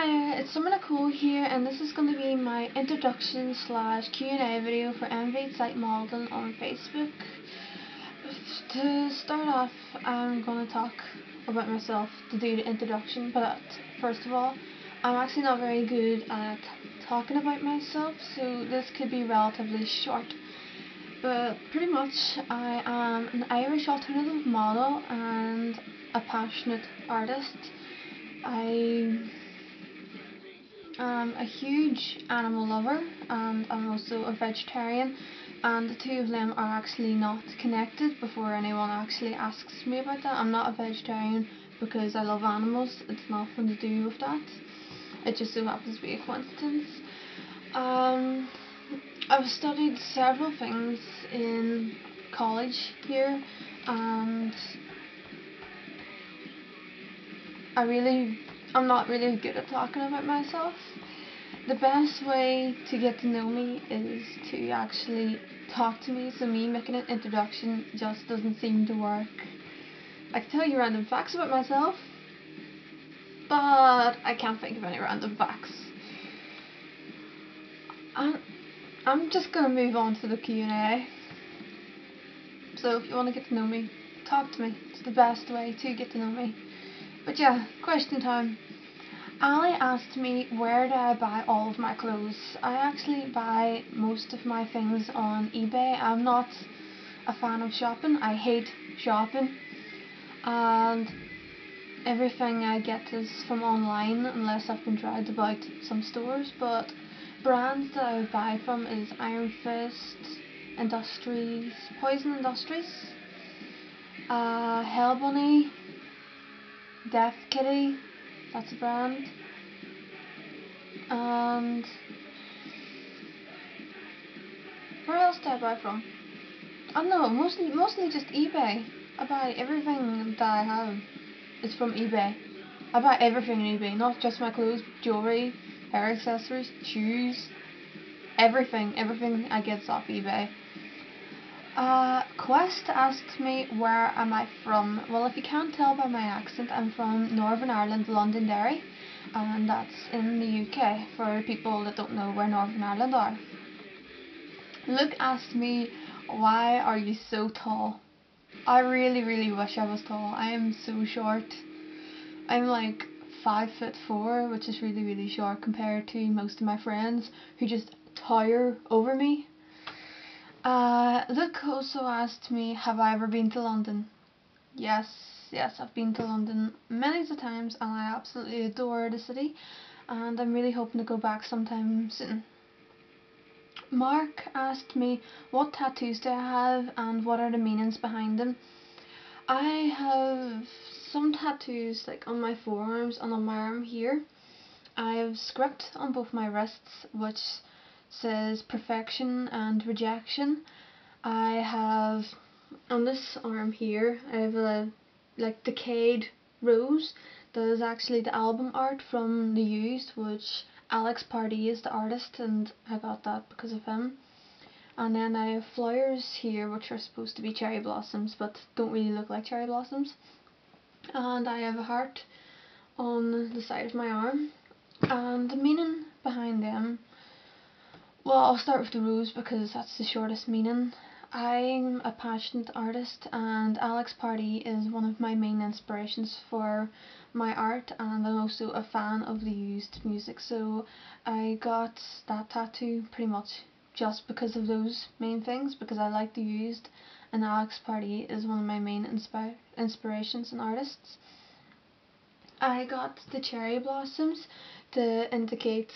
Hi, it's Nekole here, and this is going to be my introduction slash Q&A video for Envied site modeling on Facebook. To start off, I'm going to talk about myself to do the introduction, but first of all, I'm actually not very good at talking about myself, so this could be relatively short. But pretty much, I am an Irish alternative model and a passionate artist. I am a huge animal lover, and I'm also a vegetarian, and the two of them are actually not connected before anyone actually asks me about that. I'm not a vegetarian because I love animals, it's nothing to do with that. It just so happens to be a coincidence. I've studied several things in college here, and I'm not really good at talking about myself. The best way to get to know me is to actually talk to me, so me making an introduction just doesn't seem to work. I can tell you random facts about myself, but I can't think of any random facts. I'm just gonna move on to the Q&A. So if you want to get to know me, talk to me. It's the best way to get to know me. But yeah, question time. Ali asked me where do I buy all of my clothes. I actually buy most of my things on eBay. I'm not a fan of shopping. I hate shopping. And everything I get is from online unless I've been dragged about some stores. But brands that I would buy from is Iron Fist, Industries, Poison Industries, Hell Bunny, Death Kitty, that's a brand, and where else do I buy from? I don't know, mostly just eBay. I buy everything that I have is from eBay. I buy everything on eBay, not just my clothes, jewellery, hair accessories, shoes, everything I get is off eBay. Quest asked me where am I from. Well, if you can't tell by my accent, I'm from Northern Ireland, Londonderry, and that's in the UK for people that don't know where Northern Ireland are. Luke asked me, why are you so tall? I really wish I was tall. I am so short. I'm like 5'4", which is really short compared to most of my friends who just tower over me. Luke also asked me, have I ever been to London? Yes, I've been to London many times and I absolutely adore the city, and I'm really hoping to go back sometime soon. Mark asked me what tattoos do I have and what are the meanings behind them. I have some tattoos like on my forearms and on my arm here. I have script on both my wrists which says perfection and rejection. I have on this arm here, I have a like decayed rose that is actually the album art from The Used, which Alex Pardee is the artist, and I got that because of him. And then I have flowers here which are supposed to be cherry blossoms but don't really look like cherry blossoms. And I have a heart on the side of my arm. And the meaning behind them, well, I'll start with the rose because that's the shortest meaning. I'm a passionate artist and Alex Pardee is one of my main inspirations for my art, and I'm also a fan of the Used music, so I got that tattoo pretty much just because of those main things, because I like the Used and Alex Pardee is one of my main inspirations and artists. I got the cherry blossoms to indicate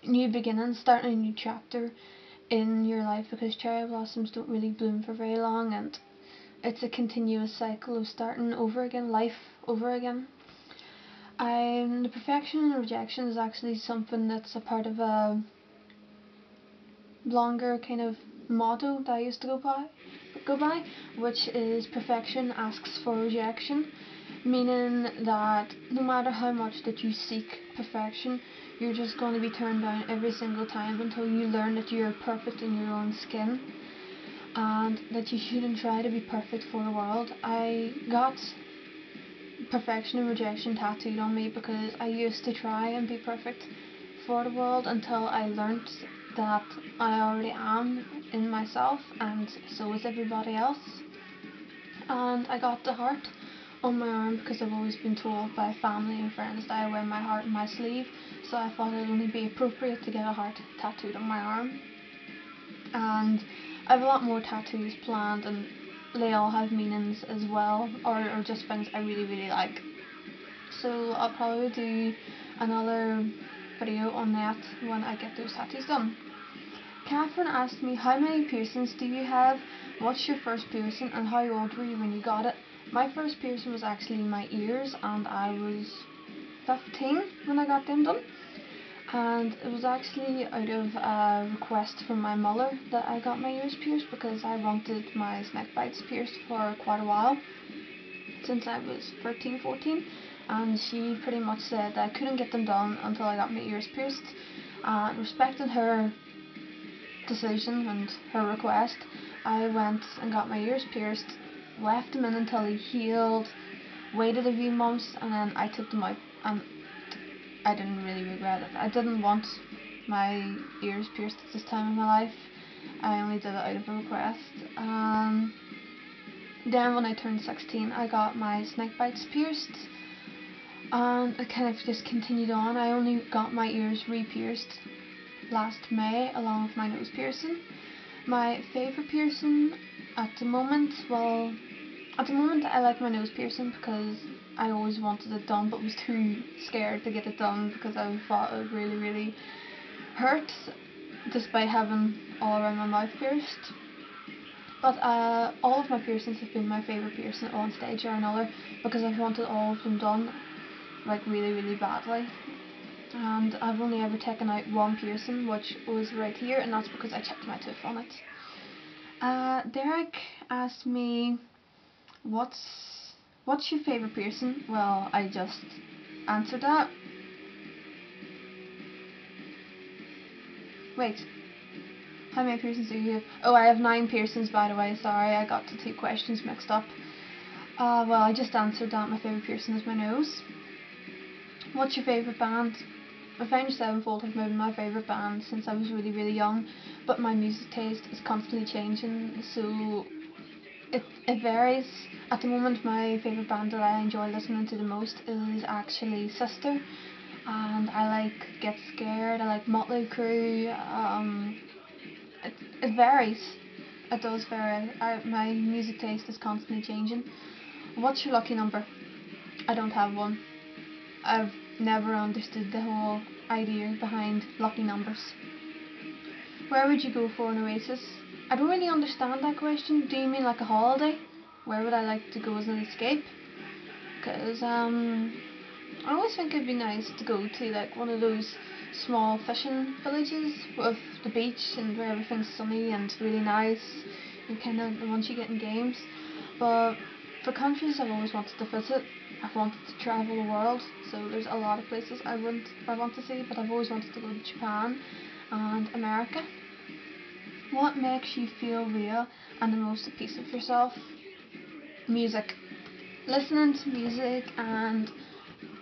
new beginnings, starting a new chapter in your life, because cherry blossoms don't really bloom for very long and it's a continuous cycle of starting over again, life over again. The perfection and rejection is actually something that's a part of a longer kind of motto that I used to go by, which is perfection asks for rejection, meaning that no matter how much that you seek perfection, you're just going to be turned down every single time until you learn that you're perfect in your own skin and that you shouldn't try to be perfect for the world. I got perfection and rejection tattooed on me because I used to try and be perfect for the world until I learnt that I already am in myself and so is everybody else. And I got the heart on my arm because I've always been told by family and friends that I wear my heart on my sleeve, so I thought it would only be appropriate to get a heart tattooed on my arm. And I have a lot more tattoos planned, and they all have meanings as well, or just things I really really like. So I'll probably do another video on that when I get those tattoos done. Catherine asked me, how many piercings do you have? What's your first piercing and how old were you when you got it? My first piercing was actually my ears, and I was 15 when I got them done. And it was actually out of a request from my mother that I got my ears pierced because I wanted my snake bites pierced for quite a while, since I was 13, 14, and she pretty much said that I couldn't get them done until I got my ears pierced. Respecting her decision and her request, I went and got my ears pierced, left them in until they healed, waited a few months, and then I took them out, and I didn't really regret it. I didn't want my ears pierced at this time in my life. I only did it out of a request. Then when I turned 16, I got my snake bites pierced, and it kind of just continued on. I only got my ears re-pierced last May along with my nose piercing. My favourite piercing at the moment, I like my nose piercing because I always wanted it done but was too scared to get it done because I thought it would really really hurt despite having all around my mouth pierced. But all of my piercings have been my favourite piercing at one stage or another because I've wanted all of them done like really really badly. And I've only ever taken out one piercing, which was right here, and that's because I chipped my tooth on it. Derek asked me, what's your favourite piercing? Well, I just answered that. Wait, how many piercings do you have? Oh, I have 9 piercings, by the way. Sorry, I got the 2 questions mixed up. Well, I just answered that. My favourite piercing is my nose. What's your favourite band? Avenged Sevenfold have been my favourite band since I was really really young, but my music taste is constantly changing, so it varies. At the moment my favourite band that I enjoy listening to the most is actually Sister, and I like Get Scared, I like Motley Crue. It varies. It does vary. My music taste is constantly changing. What's your lucky number? I don't have one. I've never understood the whole idea behind lucky numbers. Where would you go for an oasis? I don't really understand that question. Do you mean like a holiday? Where would I like to go as an escape? Because I always think it'd be nice to go to like one of those small fishing villages with the beach and where everything's sunny and really nice and kind of the ones you get in games. But for countries I've always wanted to visit, I've wanted to travel the world, so there's a lot of places I want to see, but I've always wanted to go to Japan and America. What makes you feel real and the most at peace with yourself? Music. Listening to music and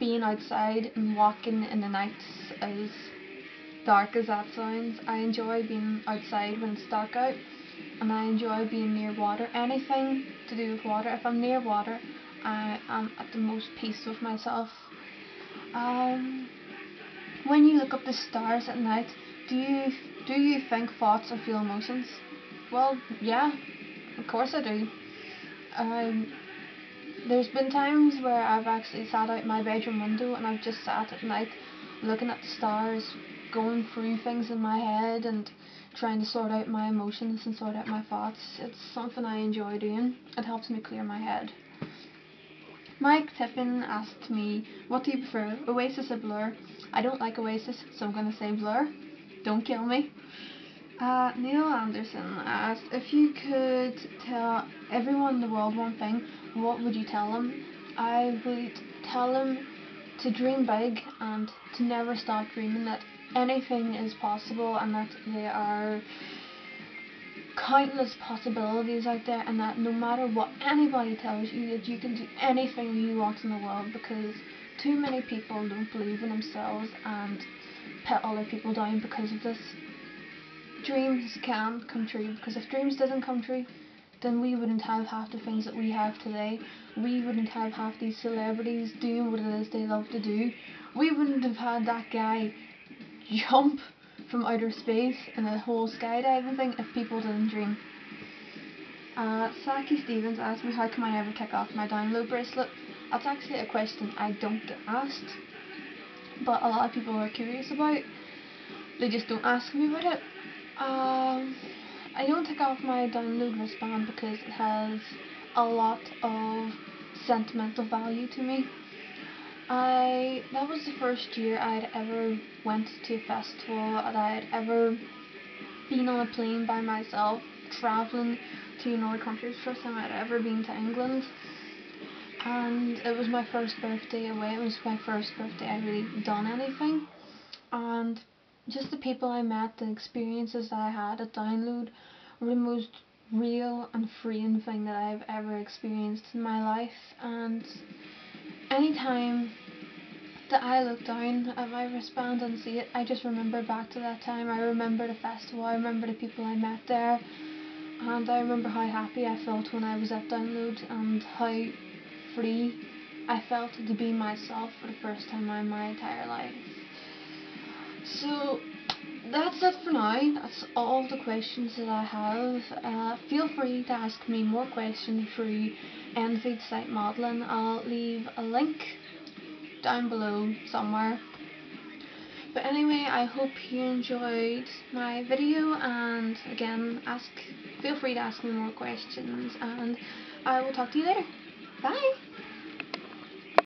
being outside and walking in the nights, as dark as that sounds. I enjoy being outside when it's dark out, and I enjoy being near water. Anything to do with water. If I'm near water, I am at the most peace with myself. When you look up the stars at night, do you think thoughts or feel emotions? Well, yeah, of course I do. There's been times where I've actually sat out my bedroom window and I've just sat at night looking at the stars, going through things in my head and trying to sort out my emotions and sort out my thoughts. It's something I enjoy doing. It helps me clear my head. Mike Tippin asked me, what do you prefer, Oasis or Blur? I don't like Oasis, so I'm going to say Blur. Don't kill me. Neil Anderson asked, if you could tell everyone in the world one thing, what would you tell them? I would tell them to dream big and to never stop dreaming, that anything is possible and that they are countless possibilities out there, and that no matter what anybody tells you, that you can do anything you want in the world, because too many people don't believe in themselves and put other people down because of this. Dreams can come true, because if dreams didn't come true, then we wouldn't have half the things that we have today. We wouldn't have half these celebrities doing what it is they love to do. We wouldn't have had that guy jump from outer space in a whole skydiving thing if people didn't dream. Saki Stevens asked me how come I never take off my download bracelet. That's actually a question I don't get asked, but a lot of people are curious about. They just don't ask me about it. I don't take off my download wristband because it has a lot of sentimental value to me. That was the first year I'd ever went to a festival, that I'd ever been on a plane by myself, travelling to another country. It's the first time I'd ever been to England, and it was my first birthday away. It was my first birthday I'd really done anything, and just the people I met, the experiences that I had at Download were the most real and freeing thing that I've ever experienced in my life. And anytime that I look down at my wristband and see it, I just remember back to that time. I remember the festival, I remember the people I met there, and I remember how happy I felt when I was at Download and how free I felt to be myself for the first time in my entire life. So that's it for now. That's all the questions that I have. Feel free to ask me more questions through Envied site modelling. I'll leave a link down below somewhere. But anyway, I hope you enjoyed my video, and again, feel free to ask me more questions, and I will talk to you later. Bye!